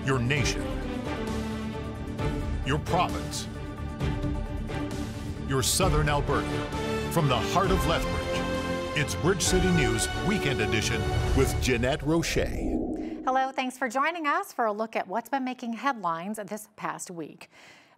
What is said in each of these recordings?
your nation, your province, your southern Alberta. From the heart of Lethbridge, it's Bridge City News Weekend Edition with Jeanette Roche. Hello, thanks for joining us for a look at what's been making headlines this past week.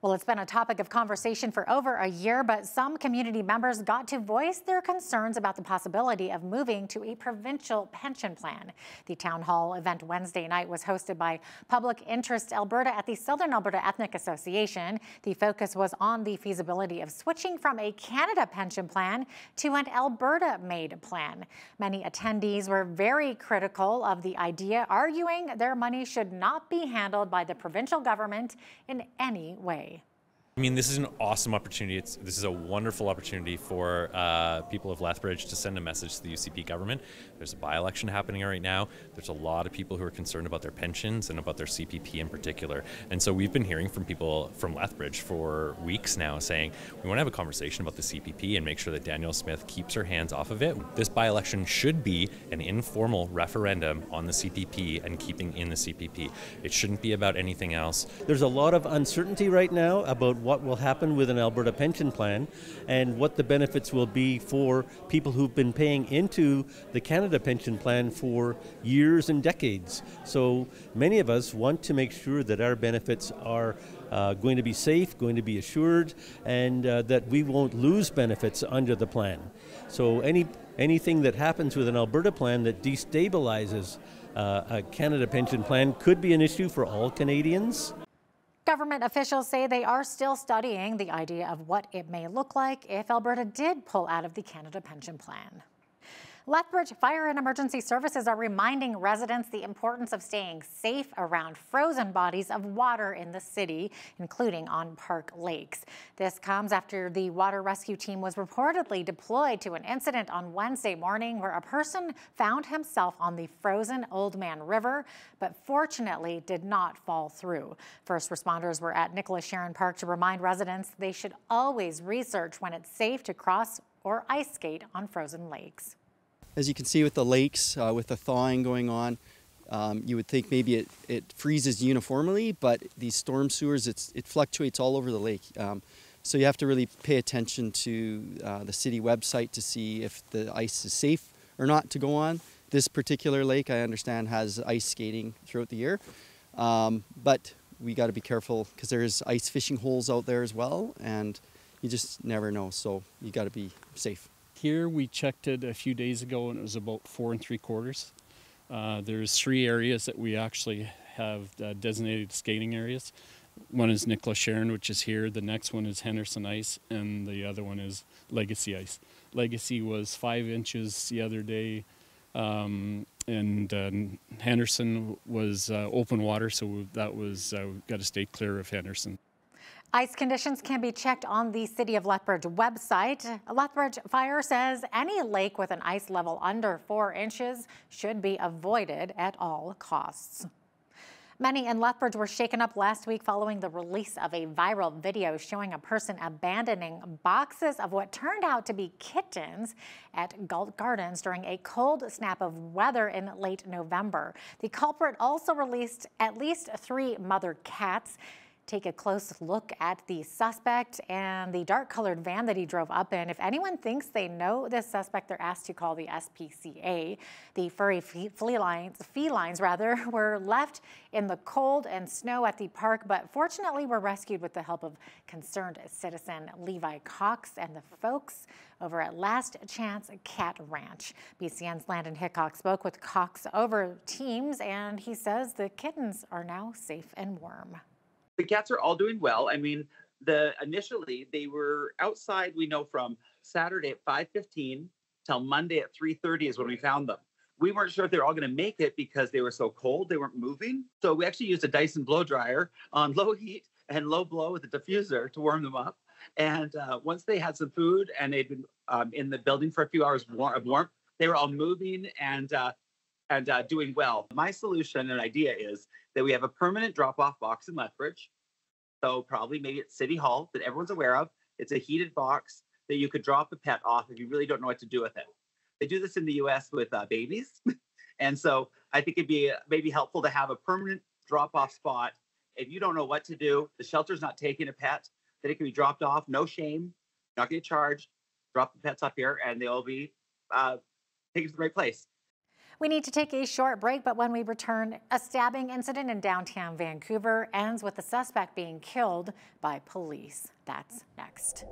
Well, it's been a topic of conversation for over a year, but some community members got to voice their concerns about the possibility of moving to a provincial pension plan. The town hall event Wednesday night was hosted by Public Interest Alberta at the Southern Alberta Ethnic Association. The focus was on the feasibility of switching from a Canada pension plan to an Alberta-made plan. Many attendees were very critical of the idea, arguing their money should not be handled by the provincial government in any way. I mean, this is an awesome opportunity. This is a wonderful opportunity for people of Lethbridge to send a message to the UCP government. There's a by-election happening right now. There's a lot of people who are concerned about their pensions and about their CPP in particular. And so we've been hearing from people from Lethbridge for weeks now saying, we want to have a conversation about the CPP and make sure that Danielle Smith keeps her hands off of it. This by-election should be an informal referendum on the CPP and keeping in the CPP. It shouldn't be about anything else. There's a lot of uncertainty right now about what will happen with an Alberta pension plan and what the benefits will be for people who've been paying into the Canada pension plan for years and decades. So many of us want to make sure that our benefits are going to be safe, going to be assured, and that we won't lose benefits under the plan. So anything that happens with an Alberta plan that destabilizes a Canada pension plan could be an issue for all Canadians. Government officials say they are still studying the idea of what it may look like if Alberta did pull out of the Canada pension plan. Lethbridge Fire and Emergency Services are reminding residents the importance of staying safe around frozen bodies of water in the city, including on park lakes. This comes after the water rescue team was reportedly deployed to an incident on Wednesday morning where a person found himself on the frozen Old Man River, but fortunately did not fall through. First responders were at Nicholas Sharon Park to remind residents they should always research when it's safe to cross or ice skate on frozen lakes. As you can see with the lakes, with the thawing going on, you would think maybe it freezes uniformly, but these storm sewers, it fluctuates all over the lake. So you have to really pay attention to the city website to see if the ice is safe or not to go on. This particular lake, I understand, has ice skating throughout the year, but we got to be careful because there's ice fishing holes out there as well, and you just never know, so you got to be safe. Here we checked it a few days ago and it was about 4 3/4. There's 3 areas that we actually have designated skating areas. One is Nicholas Sharon, which is here. The next one is Henderson Ice, and the other one is Legacy Ice. Legacy was 5 inches the other day, and Henderson was open water, so that was got to stay clear of Henderson. Ice conditions can be checked on the City of Lethbridge website. Lethbridge Fire says any lake with an ice level under 4 inches should be avoided at all costs. Many in Lethbridge were shaken up last week following the release of a viral video showing a person abandoning boxes of what turned out to be kittens at Galt Gardens during a cold snap of weather in late November. The culprit also released at least 3 mother cats. Take a close look at the suspect and the dark-colored van that he drove up in. If anyone thinks they know this suspect, they're asked to call the SPCA. The furry felines were left in the cold and snow at the park, but fortunately were rescued with the help of concerned citizen Levi Cox and the folks over at Last Chance Cat Ranch. BCN's Landon Hickok spoke with Cox over Teams, and he says the kittens are now safe and warm. The cats are all doing well. I mean, initially they were outside, we know, from Saturday at 5:15 till Monday at 3:30 is when we found them. We weren't sure if they were all going to make it because they were so cold, they weren't moving. So we actually used a Dyson blow dryer on low heat and low blow with a diffuser to warm them up. And once they had some food and they'd been in the building for a few hours of warmth, they were all moving and doing well. My solution and idea is that we have a permanent drop-off box in Lethbridge. So probably maybe at City Hall that everyone's aware of. It's a heated box that you could drop a pet off if you really don't know what to do with it. They do this in the US with babies. And so I think it'd be maybe helpful to have a permanent drop-off spot. If you don't know what to do, the shelter's not taking a pet, then it can be dropped off, no shame, not get charged. Drop the pets up here and they'll be taken to the right place. We need to take a short break, but when we return, a stabbing incident in downtown Vancouver ends with the suspect being killed by police. That's next.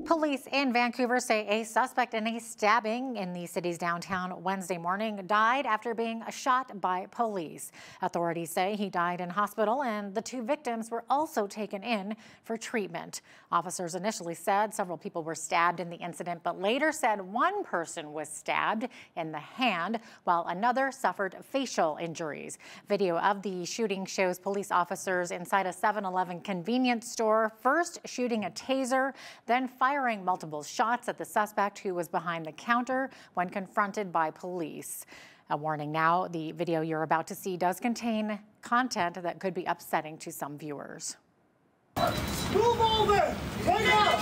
Police in Vancouver say a suspect in a stabbing in the city's downtown Wednesday morning died after being shot by police. Authorities say he died in hospital and the two victims were also taken in for treatment. Officers initially said several people were stabbed in the incident, but later said one person was stabbed in the hand while another suffered facial injuries. Video of the shooting shows police officers inside a 7-Eleven convenience store first shooting a taser, then firing multiple shots at the suspect who was behind the counter when confronted by police. A warning now, the video you're about to see does contain content that could be upsetting to some viewers. Move over! Hang up!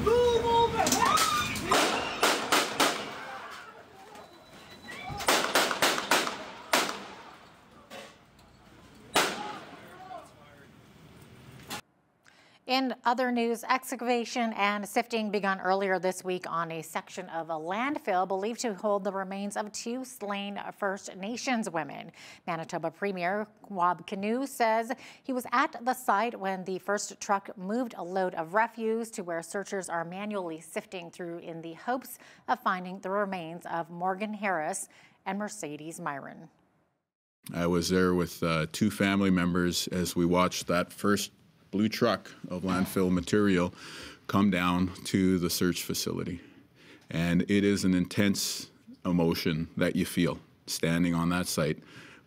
Move over! In other news, excavation and sifting begun earlier this week on a section of a landfill believed to hold the remains of 2 slain First Nations women. Manitoba Premier Wab Kinew says he was at the site when the first truck moved a load of refuse to where searchers are manually sifting through in the hopes of finding the remains of Morgan Harris and Mercedes Myron. I was there with 2 family members as we watched that first blue truck of landfill material come down to the search facility. And it is an intense emotion that you feel standing on that site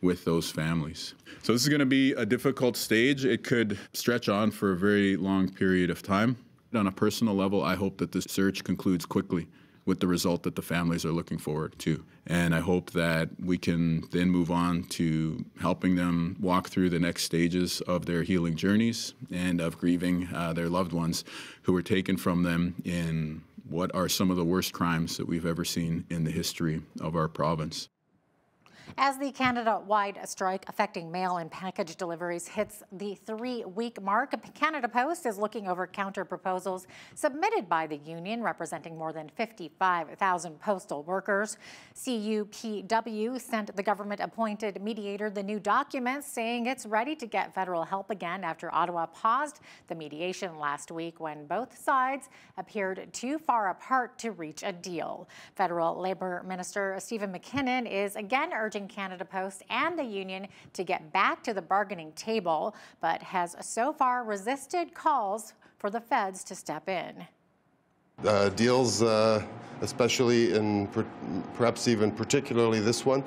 with those families. So this is going to be a difficult stage. It could stretch on for a very long period of time. On a personal level, I hope that the search concludes quickly with the result that the families are looking forward to. And I hope that we can then move on to helping them walk through the next stages of their healing journeys and of grieving their loved ones who were taken from them in what are some of the worst crimes that we've ever seen in the history of our province. As the Canada-wide strike affecting mail and package deliveries hits the 3-week mark, Canada Post is looking over counter-proposals submitted by the union representing more than 55,000 postal workers. CUPW sent the government-appointed mediator the new documents, saying it's ready to get federal help again after Ottawa paused the mediation last week when both sides appeared too far apart to reach a deal. Federal Labour Minister Stephen McKinnon is again urging Canada Post and the union to get back to the bargaining table, but has so far resisted calls for the feds to step in. Deals, especially in perhaps even particularly this one,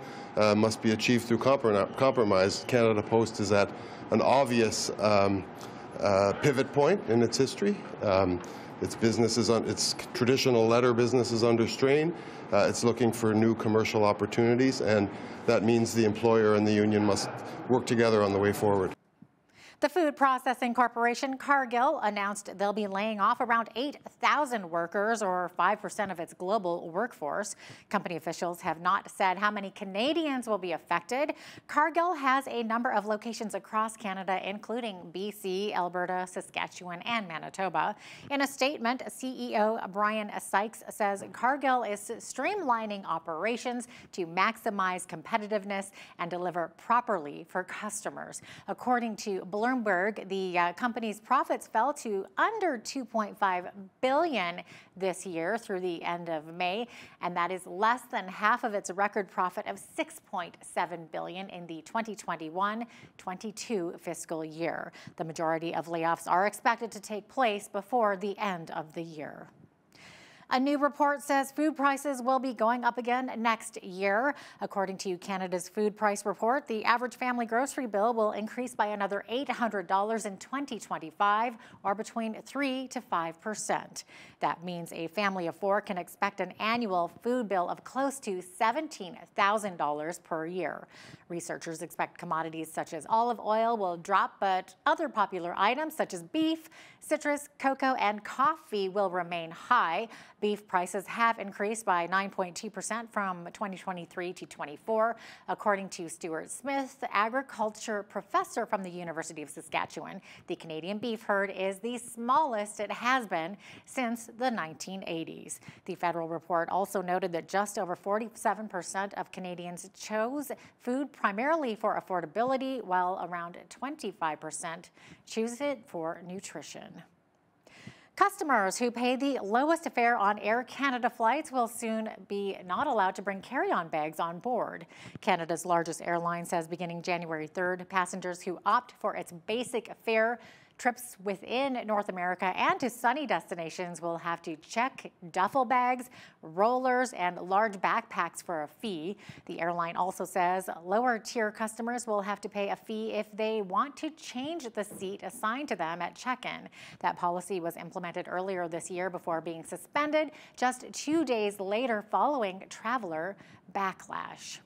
must be achieved through compromise. Canada Post is at an obvious pivot point in its history. Its traditional letter business is under strain. It's looking for new commercial opportunities, and that means the employer and the union must work together on the way forward. The food processing corporation Cargill announced they'll be laying off around 8,000 workers, or 5% of its global workforce. Company officials have not said how many Canadians will be affected. Cargill has a number of locations across Canada, including BC, Alberta, Saskatchewan, and Manitoba. In a statement, CEO Brian Sykes says Cargill is streamlining operations to maximize competitiveness and deliver properly for customers. According to Bloomberg, the company's profits fell to under $2.5 billion this year through the end of May, and that is less than half of its record profit of $6.7 billion in the 2021-22 fiscal year. The majority of layoffs are expected to take place before the end of the year. A new report says food prices will be going up again next year. According to Canada's food price report, the average family grocery bill will increase by another $800 in 2025, or between 3 to 5%. That means a family of 4 can expect an annual food bill of close to $17,000 per year. Researchers expect commodities such as olive oil will drop, but other popular items such as beef, citrus, cocoa, and coffee will remain high. Beef prices have increased by 9.2% from 2023 to 24, according to Stuart Smith, agriculture professor from the University of Saskatchewan. The Canadian beef herd is the smallest it has been since the 1980s. The federal report also noted that just over 47% of Canadians chose food primarily for affordability, while around 25% choose it for nutrition. Customers who pay the lowest fare on Air Canada flights will soon be not allowed to bring carry-on bags on board. Canada's largest airline says beginning January 3rd, passengers who opt for its basic fare trips within North America and to sunny destinations will have to check duffel bags, rollers, and large backpacks for a fee. The airline also says lower tier customers will have to pay a fee if they want to change the seat assigned to them at check-in. That policy was implemented earlier this year before being suspended just 2 days later following traveler backlash.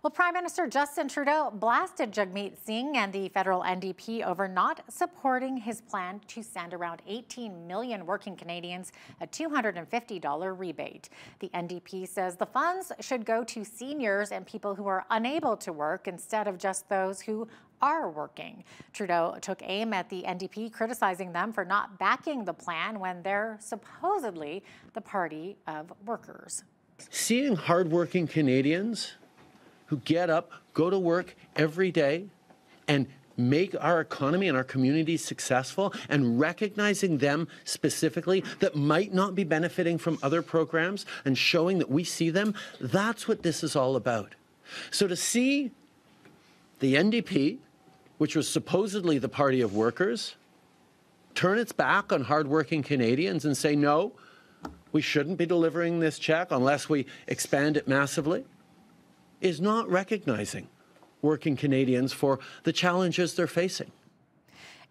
Well, Prime Minister Justin Trudeau blasted Jagmeet Singh and the federal NDP over not supporting his plan to send around 18 million working Canadians a $250 rebate. The NDP says the funds should go to seniors and people who are unable to work instead of just those who are working. Trudeau took aim at the NDP, criticizing them for not backing the plan when they're supposedly the party of workers. Seeing hardworking Canadians who get up, go to work every day, and make our economy and our communities successful, and recognizing them specifically that might not be benefiting from other programs and showing that we see them, that's what this is all about. So to see the NDP, which was supposedly the party of workers, turn its back on hardworking Canadians and say, no, we shouldn't be delivering this check unless we expand it massively, is not recognizing working Canadians for the challenges they're facing.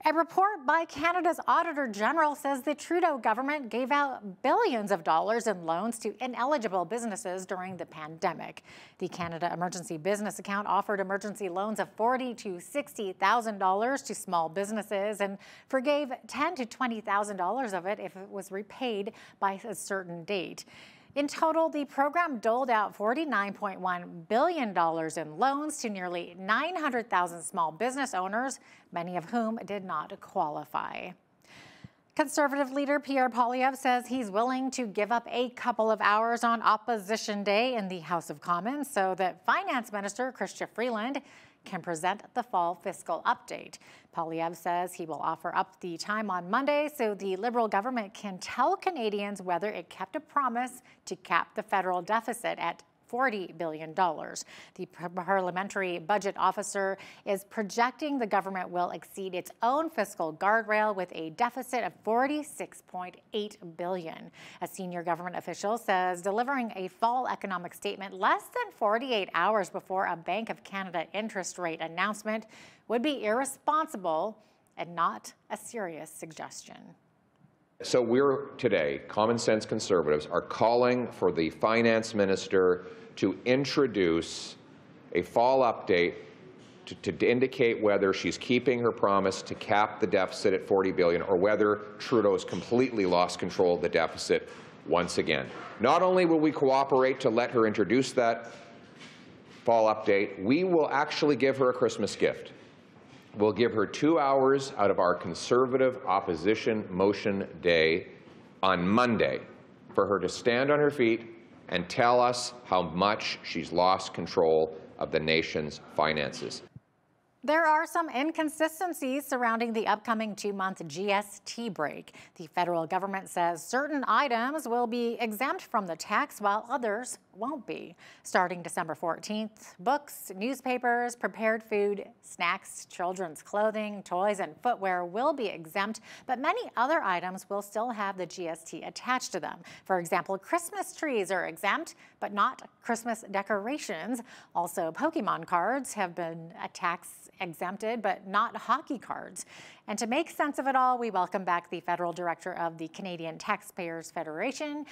A report by Canada's Auditor General says the Trudeau government gave out billions of dollars in loans to ineligible businesses during the pandemic. The Canada Emergency Business Account offered emergency loans of $40,000 to $60,000 to small businesses and forgave $10,000 to $20,000 of it if it was repaid by a certain date. In total, the program doled out $49.1 billion in loans to nearly 900,000 small business owners, many of whom did not qualify. Conservative leader Pierre Poilievre says he's willing to give up a couple of hours on Opposition Day in the House of Commons so that Finance Minister Chrystia Freeland can present the fall fiscal update. Poilievre says he will offer up the time on Monday so the Liberal government can tell Canadians whether it kept a promise to cap the federal deficit at $40 billion. The parliamentary budget officer is projecting the government will exceed its own fiscal guardrail with a deficit of $46.8 billion. A senior government official says delivering a fall economic statement less than 48 hours before a Bank of Canada interest rate announcement would be irresponsible and not a serious suggestion. So we're today, Common Sense Conservatives, are calling for the Finance Minister to introduce a fall update to indicate whether she's keeping her promise to cap the deficit at $40 billion or whether Trudeau's completely lost control of the deficit once again. Not only will we cooperate to let her introduce that fall update, we will actually give her a Christmas gift. We'll give her 2 hours out of our Conservative Opposition Motion Day on Monday for her to stand on her feet and tell us how much she's lost control of the nation's finances. There are some inconsistencies surrounding the upcoming 2-month GST break. The federal government says certain items will be exempt from the tax while others won't be. Starting December 14th, books, newspapers, prepared food, snacks, children's clothing, toys, and footwear will be exempt, but many other items will still have the GST attached to them. For example, Christmas trees are exempt, but not Christmas decorations. Also, Pokemon cards have been tax exempted, but not hockey cards. And to make sense of it all, we welcome back the federal director of the Canadian Taxpayers Federation,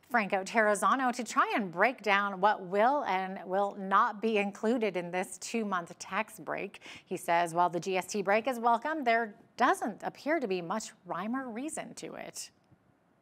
Franco Terrazzano to try and break down what will and will not be included in this 2-month tax break. He says while the GST break is welcome, there doesn't appear to be much rhyme or reason to it.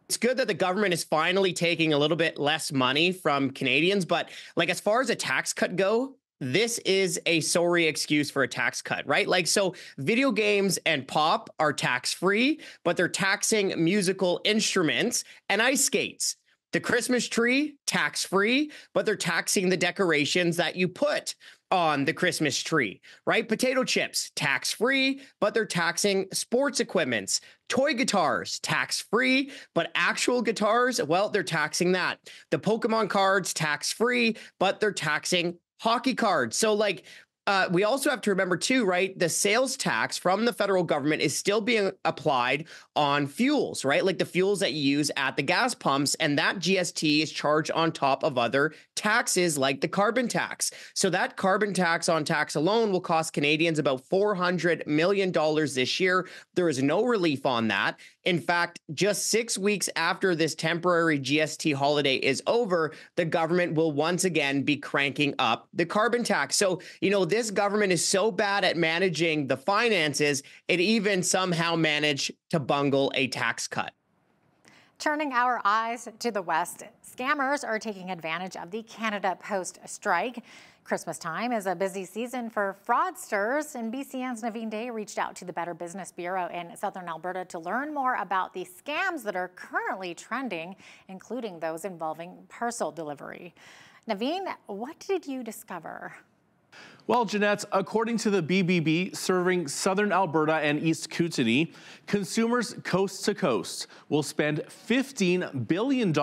It's good that the government is finally taking a little bit less money from Canadians, but like as far as a tax cut go, this is a sorry excuse for a tax cut, right? Like, so video games and pop are tax-free, but they're taxing musical instruments and ice skates. The Christmas tree, tax-free, but they're taxing the decorations that you put on the Christmas tree, right? Potato chips, tax-free, but they're taxing sports equipments. Toy guitars, tax-free, but actual guitars, well, they're taxing that. The Pokemon cards, tax-free, but they're taxing hockey cards. So like, we also have to remember too, right? The sales tax from the federal government is still being applied on fuels, right? Like the fuels that you use at the gas pumps, and that GST is charged on top of other taxes like the carbon tax. So that carbon tax on tax alone will cost Canadians about $400 million this year. There is no relief on that. In fact, just 6 weeks after this temporary GST holiday is over, the government will once again be cranking up the carbon tax. So, you know, this government is so bad at managing the finances, it even somehow managed to bungle a tax cut. Turning our eyes to the West, scammers are taking advantage of the Canada Post strike. Christmas time is a busy season for fraudsters, and BCN's Naveen Day reached out to the Better Business Bureau in Southern Alberta to learn more about the scams that are currently trending, including those involving parcel delivery. Naveen, what did you discover? Well, Jeanette, according to the BBB serving Southern Alberta and East Kootenay, consumers coast to coast will spend $15 billion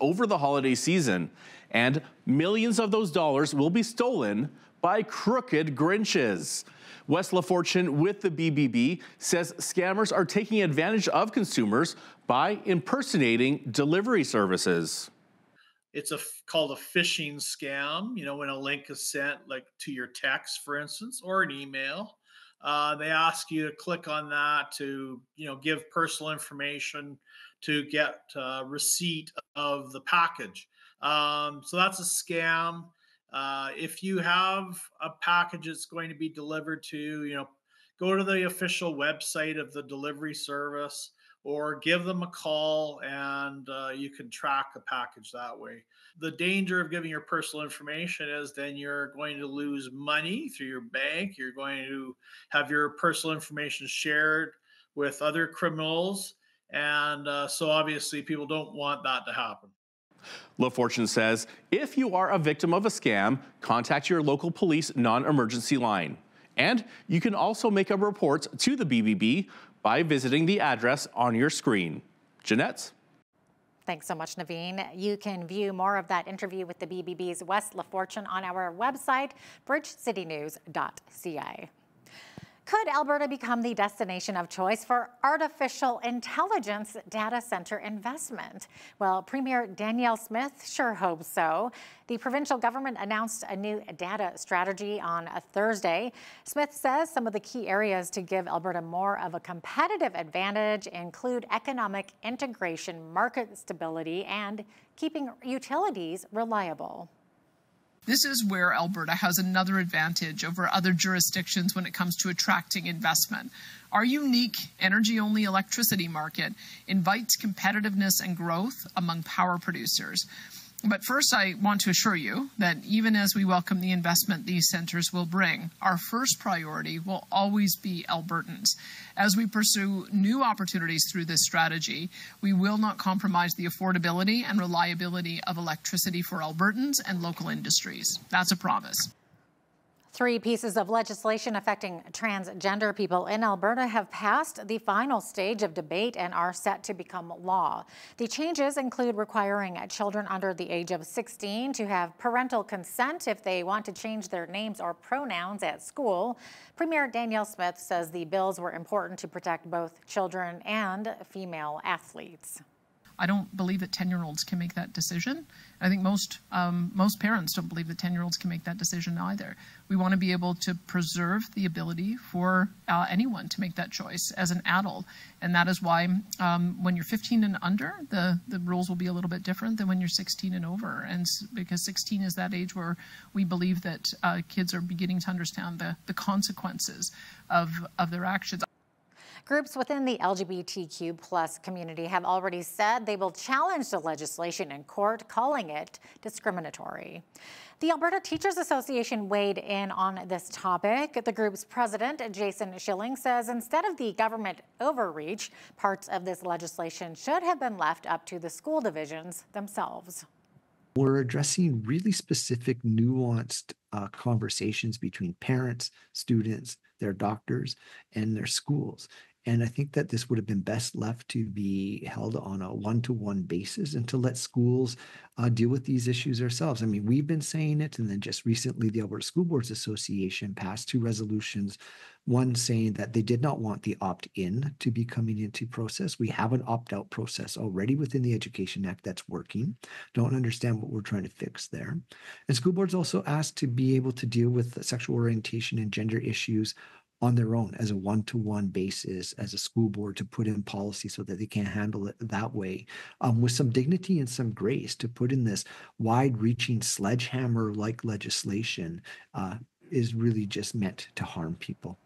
over the holiday season, and millions of those dollars will be stolen by crooked Grinches. Wes LaFortune with the BBB says scammers are taking advantage of consumers by impersonating delivery services. It's called a phishing scam, you know, when a link is sent like to your text, for instance, or an email. They ask you to click on that to, you know, give personal information to get receipt of the package. So that's a scam. If you have a package that's going to be delivered to, you know, go to the official website of the delivery service, or give them a call, and you can track a package that way. The danger of giving your personal information is then you're going to lose money through your bank. You're going to have your personal information shared with other criminals. And so obviously people don't want that to happen. LaFortune says if you are a victim of a scam, contact your local police non-emergency line. And you can also make a report to the BBB by visiting the address on your screen. Jeanette? Thanks so much, Naveen. You can view more of that interview with the BBB's Wes LaFortune on our website, bridgecitynews.ca. Could Alberta become the destination of choice for artificial intelligence data center investment? Well, Premier Danielle Smith sure hopes so. The provincial government announced a new data strategy on a Thursday. Smith says some of the key areas to give Alberta more of a competitive advantage include economic integration, market stability, and keeping utilities reliable. This is where Alberta has another advantage over other jurisdictions when it comes to attracting investment. Our unique energy-only electricity market invites competitiveness and growth among power producers. But first, I want to assure you that even as we welcome the investment these centres will bring, our first priority will always be Albertans. As we pursue new opportunities through this strategy, we will not compromise the affordability and reliability of electricity for Albertans and local industries. That's a promise. 3 pieces of legislation affecting transgender people in Alberta have passed the final stage of debate and are set to become law. The changes include requiring children under the age of 16 to have parental consent if they want to change their names or pronouns at school. Premier Danielle Smith says the bills were important to protect both children and female athletes. I don't believe that 10-year-olds can make that decision. I think most parents don't believe that 10-year-olds can make that decision either. We want to be able to preserve the ability for anyone to make that choice as an adult. And that is why when you're 15 and under, the rules will be a little bit different than when you're 16 and over. And because 16 is that age where we believe that kids are beginning to understand the consequences of their actions. Groups within the LGBTQ plus community have already said they will challenge the legislation in court, calling it discriminatory. The Alberta Teachers Association weighed in on this topic. The group's president, Jason Schilling, says instead of the government overreach, parts of this legislation should have been left up to the school divisions themselves. We're addressing really specific, nuanced conversations between parents, students, their doctors, and their schools. And I think that this would have been best left to be held on a one-to-one basis and to let schools deal with these issues ourselves. I mean, we've been saying it, and then just recently the Alberta School Boards Association passed 2 resolutions, one saying that they did not want the opt-in to be coming into process. We have an opt-out process already within the Education Act that's working. Don't understand what we're trying to fix there. And school boards also asked to be able to deal with sexual orientation and gender issues on their own as a one-to-one basis as a school board to put in policy so that they can handle it that way with some dignity and some grace. To put in this wide-reaching sledgehammer-like legislation is really just meant to harm people.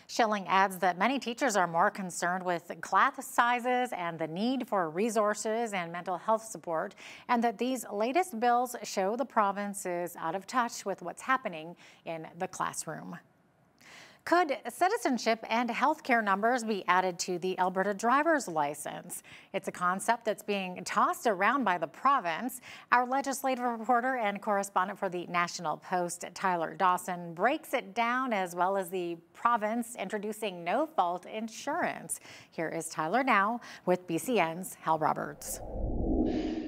Schilling adds that many teachers are more concerned with class sizes and the need for resources and mental health support, and that these latest bills show the province is out of touch with what's happening in the classroom. Could citizenship and healthcare numbers be added to the Alberta driver's license? It's a concept that's being tossed around by the province. Our legislative reporter and correspondent for the National Post, Tyler Dawson, breaks it down, as well as the province introducing no-fault insurance. Here is Tyler now with BCN's Hal Roberts.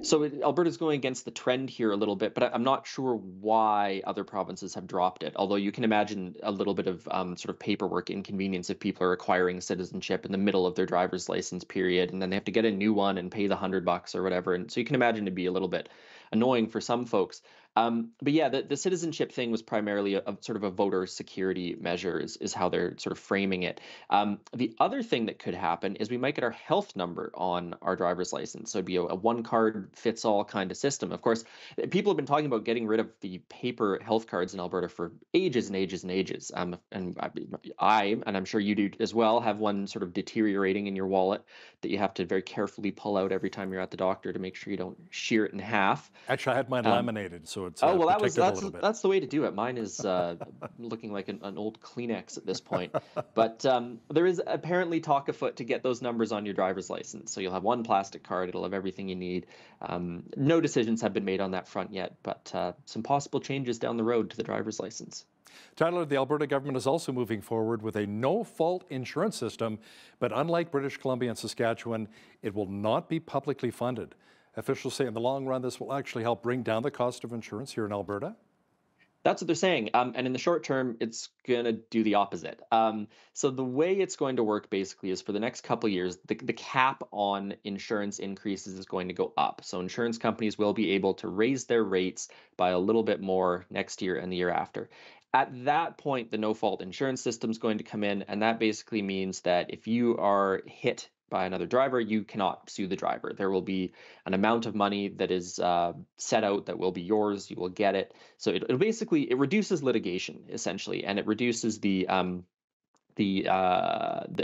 So Alberta's going against the trend here a little bit, but I'm not sure why other provinces have dropped it. Although you can imagine a little bit of sort of paperwork inconvenience if people are acquiring citizenship in the middle of their driver's license period, and then they have to get a new one and pay the $100 or whatever. And so you can imagine it'd be a little bit annoying for some folks. But yeah, the citizenship thing was primarily a sort of a voter security measure is how they're sort of framing it. The other thing that could happen is we might get our health number on our driver's license. So it'd be a one-card-fits-all kind of system. Of course, people have been talking about getting rid of the paper health cards in Alberta for ages and ages and ages. And I'm sure you do as well, have one sort of deteriorating in your wallet that you have to very carefully pull out every time you're at the doctor to make sure you don't shear it in half. Actually, I had mine laminated, so it's oh well, that's the way to do it. Mine is looking like an old Kleenex at this point. But there is apparently talk afoot to get those numbers on your driver's license. So you'll have one plastic card. It'll have everything you need. No decisions have been made on that front yet, but some possible changes down the road to the driver's license. Tyler, the Alberta government is also moving forward with a no-fault insurance system, but unlike British Columbia and Saskatchewan, it will not be publicly funded. Officials say in the long run, this will actually help bring down the cost of insurance here in Alberta. That's what they're saying. And in the short term, it's going to do the opposite. So the way it's going to work basically is for the next couple of years, the cap on insurance increases is going to go up. So insurance companies will be able to raise their rates by a little bit more next year and the year after. At that point, the no-fault insurance system is going to come in, and that basically means that if you are hit by another driver, you cannot sue the driver. There will be an amount of money that is set out that will be yours. You will get it. So it reduces litigation essentially, and it reduces the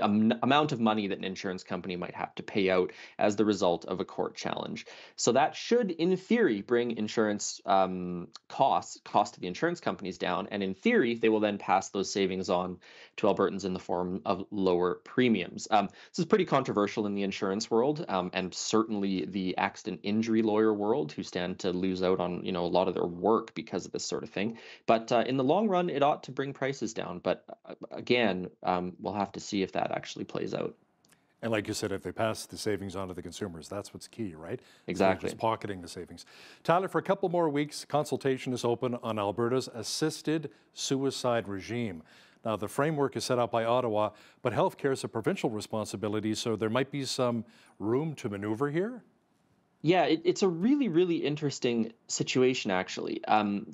amount of money that an insurance company might have to pay out as the result of a court challenge. So that should, in theory, bring insurance cost to the insurance companies down. And in theory, they will then pass those savings on to Albertans in the form of lower premiums. This is pretty controversial in the insurance world, and certainly the accident injury lawyer world, who stand to lose out on a lot of their work because of this sort of thing. But in the long run, it ought to bring prices down. But again, we'll have to see if that actually plays out. And like you said, if they pass the savings on to the consumers, that's what's key, right? Exactly. Just pocketing the savings. Tyler, for a couple more weeks, consultation is open on Alberta's assisted suicide regime. Now, the framework is set up by Ottawa, but healthcare is a provincial responsibility, so there might be some room to maneuver here? Yeah, it's a really, really interesting situation, actually.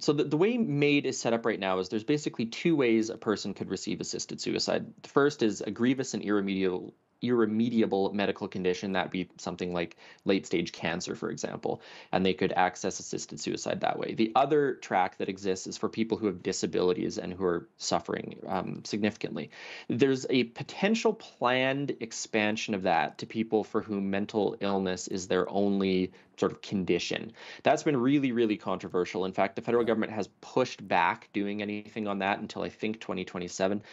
So the way MAID is set up right now is there's basically two ways a person could receive assisted suicide. The first is a grievous and irremediable medical condition, that'd be something like late stage cancer, for example, and they could access assisted suicide that way. The other track that exists is for people who have disabilities and who are suffering significantly. There's a potential planned expansion of that to people for whom mental illness is their only sort of condition. That's been really, really controversial. In fact, the federal government has pushed back doing anything on that until I think 2027.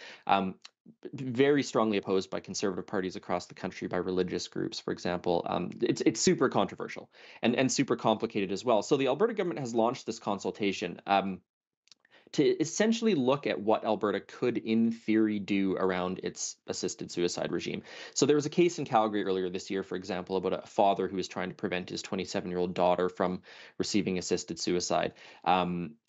Very strongly opposed by conservative parties across the country, by religious groups, for example. It's super controversial and super complicated as well. So the Alberta government has launched this consultation to essentially look at what Alberta could, in theory, do around its assisted suicide regime. So there was a case in Calgary earlier this year, for example, about a father who was trying to prevent his 27-year-old daughter from receiving assisted suicide.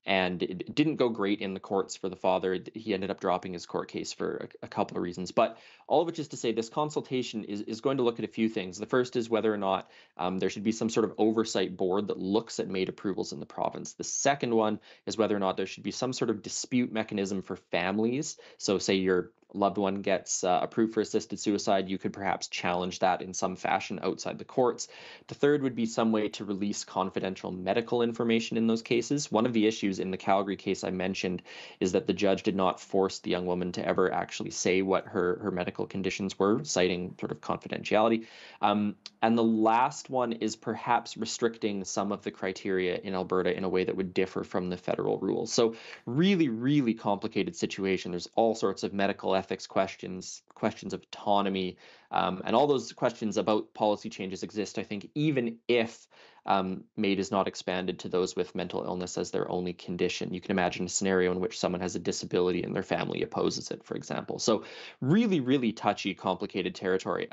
And it didn't go great in the courts for the father. He ended up dropping his court case for a couple of reasons. But all of it just to say this consultation is going to look at a few things. The first is whether or not there should be some sort of oversight board that looks at MAID approvals in the province. The second one is whether or not there should be some sort of dispute mechanism for families. So say your loved one gets approved for assisted suicide, you could perhaps challenge that in some fashion outside the courts. The third would be some way to release confidential medical information in those cases. One of the issues in the Calgary case I mentioned is that the judge did not force the young woman to ever actually say what her medical conditions were, citing sort of confidentiality. And the last one is perhaps restricting some of the criteria in Alberta in a way that would differ from the federal rules. So really, really complicated situation. There's all sorts of medical ethics questions, questions of autonomy, and all those questions about policy changes exist, I think, even if MAID is not expanded to those with mental illness as their only condition. You can imagine a scenario in which someone has a disability and their family opposes it, for example. So really, really touchy, complicated territory.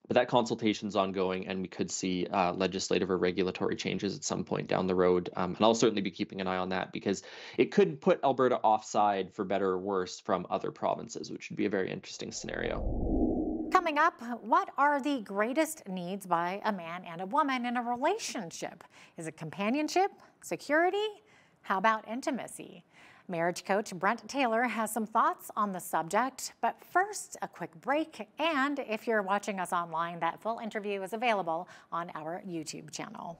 But that consultation's ongoing, and we could see legislative or regulatory changes at some point down the road. And I'll certainly be keeping an eye on that because it could put Alberta offside, for better or worse, from other provinces, which would be a very interesting scenario. Coming up, what are the greatest needs by a man and a woman in a relationship? Is it companionship, security? How about intimacy? Marriage coach Brent Taylor has some thoughts on the subject, but first, a quick break. And if you're watching us online, that full interview is available on our YouTube channel.